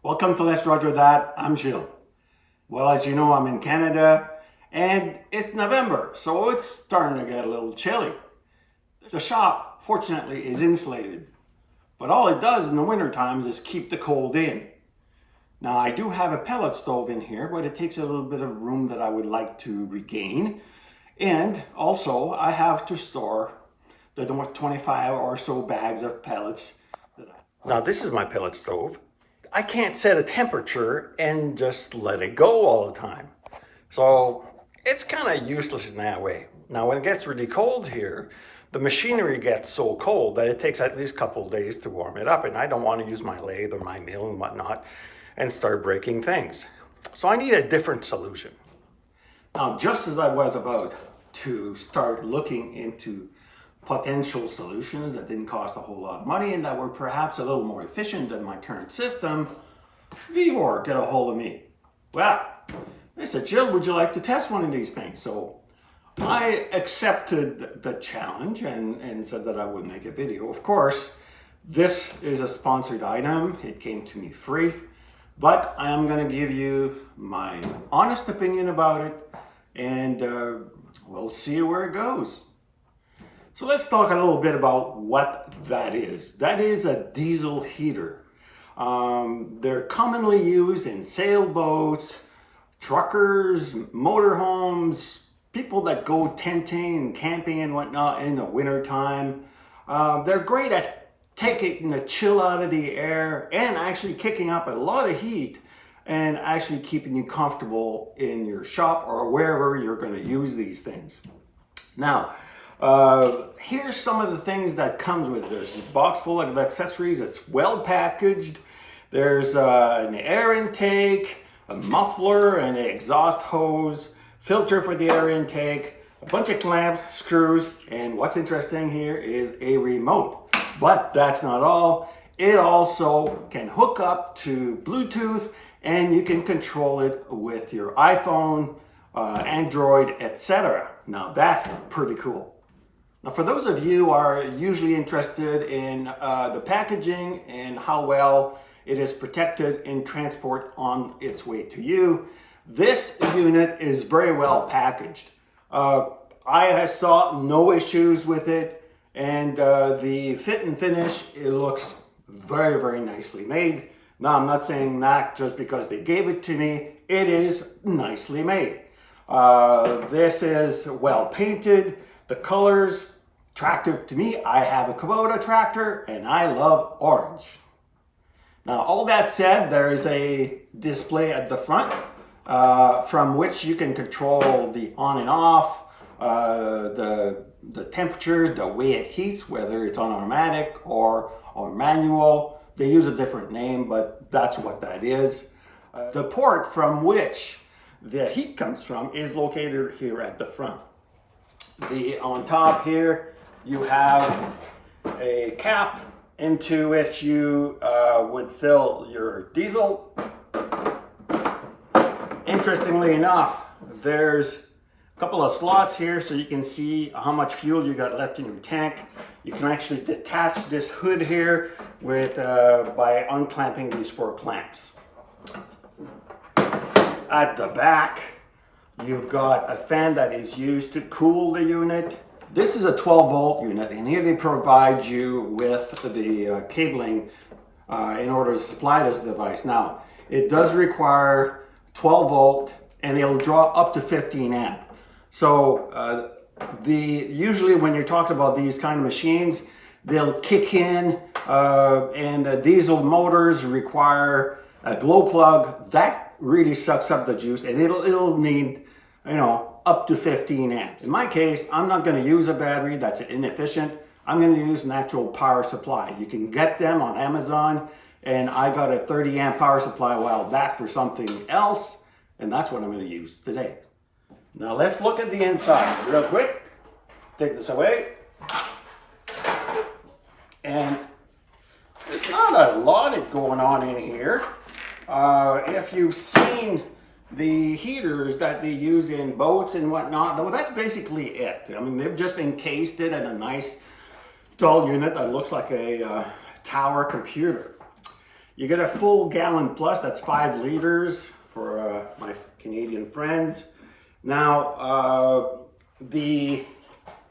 Welcome to Let's Roger That. I'm Gilles. Well, as you know, I'm in Canada and it's November, so it's starting to get a little chilly. The shop, fortunately, is insulated, but all it does in the winter times is keep the cold in. Now, I do have a pellet stove in here, but it takes a little bit of room that I would like to regain. And also, I have to store the 25 or so bags of pellets. Now, this is my pellet stove. I can't set a temperature and just let it go all the time. So it's kind of useless in that way. Now, when it gets really cold here, the machinery gets so cold that it takes at least a couple of days to warm it up, and I don't want to use my lathe or my mill and whatnot and start breaking things. So I need a different solution. Now, just as I was about to start looking into potential solutions that didn't cost a whole lot of money and that were perhaps a little more efficient than my current system, Vevor get a hold of me. Well, they said, Jill, would you like to test one of these things? So I accepted the challenge and said that I would make a video. Of course, this is a sponsored item. It came to me free, but I am going to give you my honest opinion about it, and we'll see where it goes. So let's talk a little bit about what that is. That is a diesel heater. They're commonly used in sailboats, truckers, motorhomes, people that go tenting and camping and whatnot in the winter time. They're great at taking the chill out of the air and actually kicking up a lot of heat and actually keeping you comfortable in your shop or wherever you're going to use these things. Now, here's some of the things that comes with this. There's a box full of accessories. It's well packaged. There's an air intake, a muffler, and an exhaust hose, filter for the air intake, a bunch of clamps, screws, and what's interesting here is a remote. But that's not all. It also can hook up to Bluetooth, and you can control it with your iPhone, Android, etc. Now that's pretty cool. Now, for those of you who are usually interested in the packaging and how well it is protected in transport on its way to you, this unit is very well packaged. I saw no issues with it, and the fit and finish, it looks very, very nicely made. Now, I'm not saying that just because they gave it to me. It is nicely made. This is well painted. The colors, attractive to me. I have a Kubota tractor and I love orange. Now, all that said, there is a display at the front from which you can control the on and off, the temperature, the way it heats, whether it's on automatic or manual. They use a different name, but that's what that is. The port from which the heat comes from is located here at the front. On top here, you have a cap into which you would fill your diesel. Interestingly enough, there's a couple of slots here so you can see how much fuel you got left in your tank. You can actually detach this hood here with by unclamping these 4 clamps. At the back, you've got a fan that is used to cool the unit. This is a 12-volt unit, and here they provide you with the cabling in order to supply this device. Now, it does require 12 volt, and it'll draw up to 15 amp. So usually when you're talking about these kind of machines, they'll kick in, and the diesel motors require a glow plug. That really sucks up the juice, and it'll need, up to 15 amps. In my case, I'm not going to use a battery that's inefficient. I'm going to use natural power supply. You can get them on Amazon, and I got a 30 amp power supply a while back for something else, and that's what I'm going to use today. Now let's look at the inside real quick. Take this away. And there's not a lot going on in here. If you've seen the heaters that they use in boats and whatnot, well, that's basically it. I mean, they've just encased it in a nice dull unit that looks like a tower computer. You get a full gallon plus, that's 5 liters for my Canadian friends. Now, the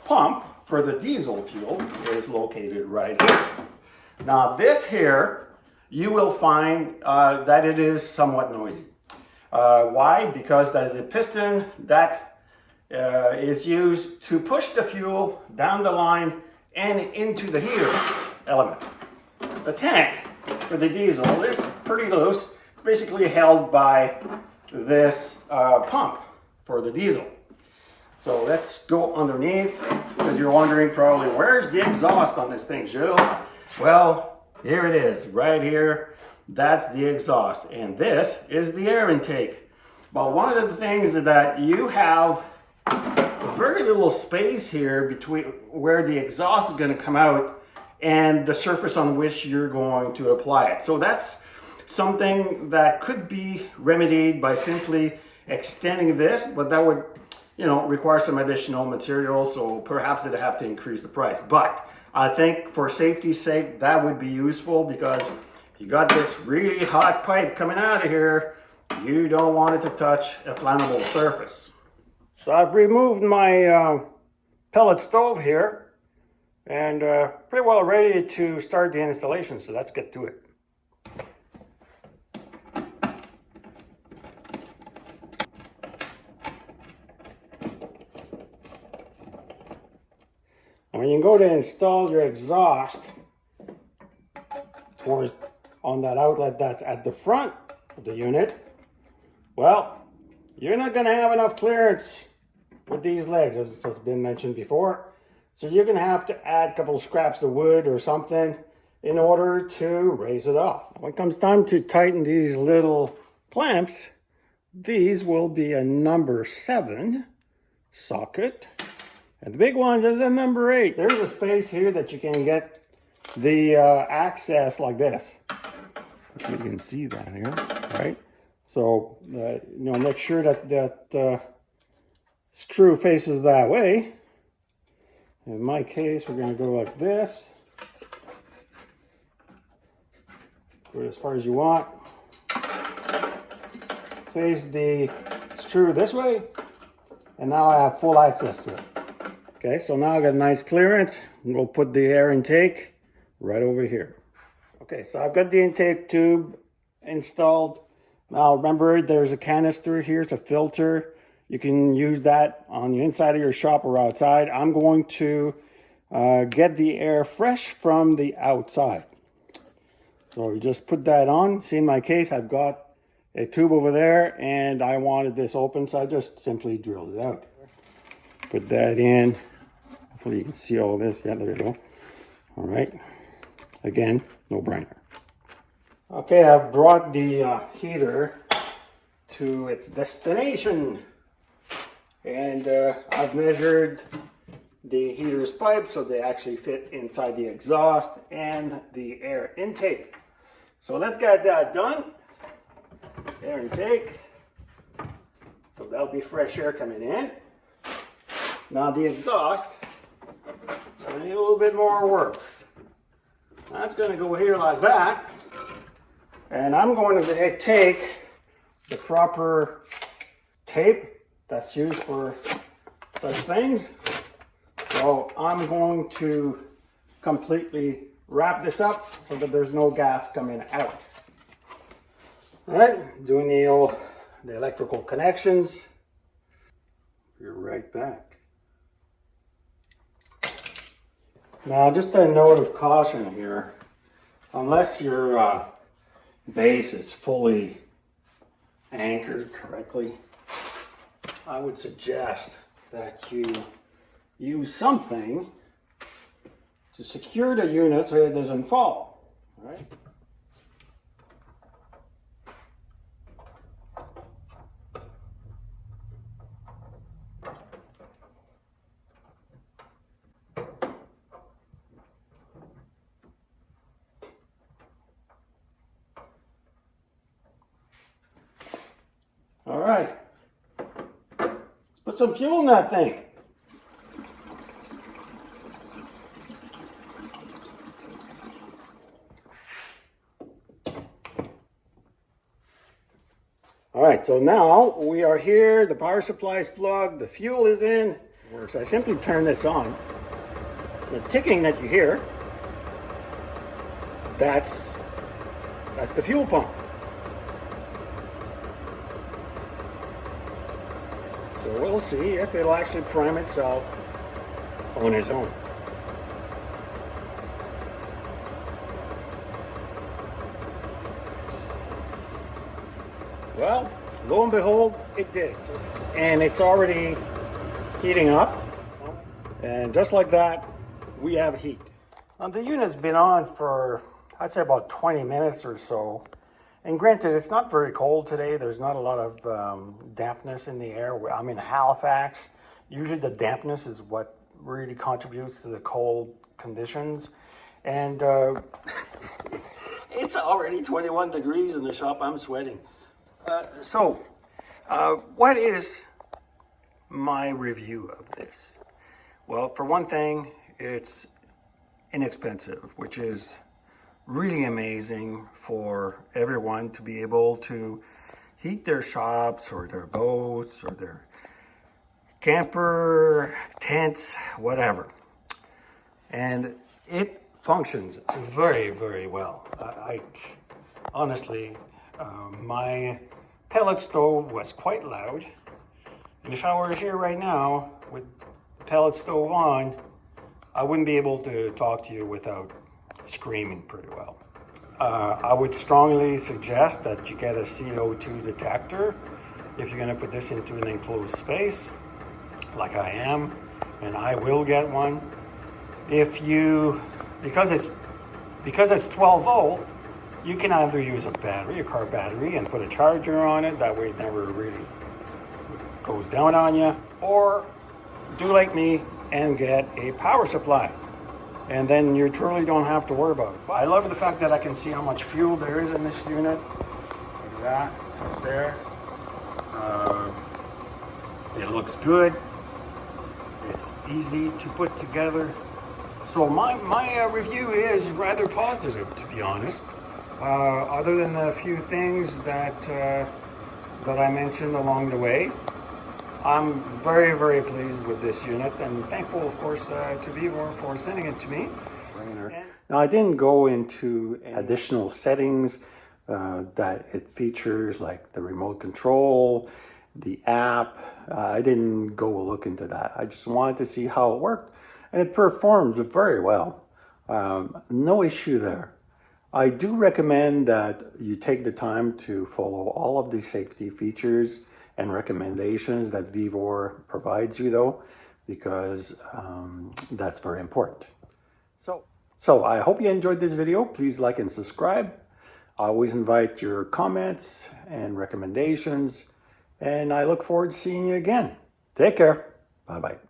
pump for the diesel fuel is located right here. Now this here, you will find that it is somewhat noisy. Why? Because that is a piston that is used to push the fuel down the line and into the heater element. The tank for the diesel is pretty loose. It's basically held by this pump for the diesel. So let's go underneath, because you're wondering probably, where's the exhaust on this thing, Gilles? Well, here it is, right here. That's the exhaust, and this is the air intake. But one of the things is that you have very little space here between where the exhaust is going to come out and the surface on which you're going to apply it. So that's something that could be remedied by simply extending this, but that would, require some additional material, so perhaps it'd have to increase the price. But I think for safety's sake, that would be useful, because you got this really hot pipe coming out of here. You don't want it to touch a flammable surface. So I've removed my pellet stove here, and pretty well ready to start the installation, so let's get to it. When you go to install your exhaust on that outlet that's at the front of the unit, well, you're not going to have enough clearance with these legs, as has been mentioned before. So you're going to have to add a couple of scraps of wood or something in order to raise it off. When it comes time to tighten these little clamps, these will be a number 7 socket. And the big one is a number 8. There's a space here that you can get the access like this. You can see that here, right? So, make sure that screw faces that way. In my case, we're going to go like this. Go as far as you want. Face the screw this way. And now I have full access to it. Okay, so now I got a nice clearance. We'll put the air intake right over here. Okay, so I've got the intake tube installed. Now remember, there's a canister here. It's a filter. You can use that on the inside of your shop or outside. I'm going to get the air fresh from the outside. So you just put that on. See, in my case, I've got a tube over there, and I wanted this open, so I just simply drilled it out. Put that in. Hopefully you can see all this. Yeah, there you go. All right. Again, no brainer. Okay, I've brought the heater to its destination. And I've measured the heater's pipes so they actually fit inside the exhaust and the air intake. So let's get that done. Air intake. So that'll be fresh air coming in. Now the exhaust, I need a little bit more work. That's going to go here like that. And I'm going to take the proper tape that's used for such things. So I'm going to completely wrap this up so that there's no gas coming out. All right, doing the electrical connections. Be right back. Now, just a note of caution here. Unless your base is fully anchored correctly, I would suggest that you use something to secure the unit so it doesn't fall. All right? All right, let's put some fuel in that thing. All right, so now we are here. The power supply is plugged. The fuel is in. Works. I simply turn this on. The ticking that you hear, that's the fuel pump. So we'll see if it'll actually prime itself on its own. Well, lo and behold, it did. And it's already heating up. And just like that, we have heat. Now, the unit's been on for, I'd say, about 20 minutes or so. And granted, it's not very cold today. There's not a lot of dampness in the air. I'm in Halifax. Usually the dampness is what really contributes to the cold conditions. And it's already 21 degrees in the shop. I'm sweating. What is my review of this? Well, for one thing, it's inexpensive, which is really amazing for everyone to be able to heat their shops or their boats or their camper, tents, whatever. And it functions very, very well. I honestly, my pellet stove was quite loud. And if I were here right now with the pellet stove on, I wouldn't be able to talk to you without screaming pretty well. I would strongly suggest that you get a CO2 detector if you're going to put this into an enclosed space, like I am, and I will get one. Because it's 12 volt, you can either use a battery, a car battery, and put a charger on it. That way it never really goes down on you. Or do like me and get a power supply. And then you truly don't have to worry about it. I love the fact that I can see how much fuel there is in this unit. Look at that, up there. It looks good. It's easy to put together. So my review is rather positive, to be honest. Other than the few things that I mentioned along the way, I'm very, very pleased with this unit and thankful, of course, to Vevor for sending it to me. Now, I didn't go into additional settings that it features, like the remote control, the app. I didn't go look into that. I just wanted to see how it worked, and it performed very well. No issue there. I do recommend that you take the time to follow all of the safety features and recommendations that Vevor provides you, though, because that's very important. So I hope you enjoyed this video. Please like and subscribe. I always invite your comments and recommendations, and I look forward to seeing you again. Take care. Bye-bye.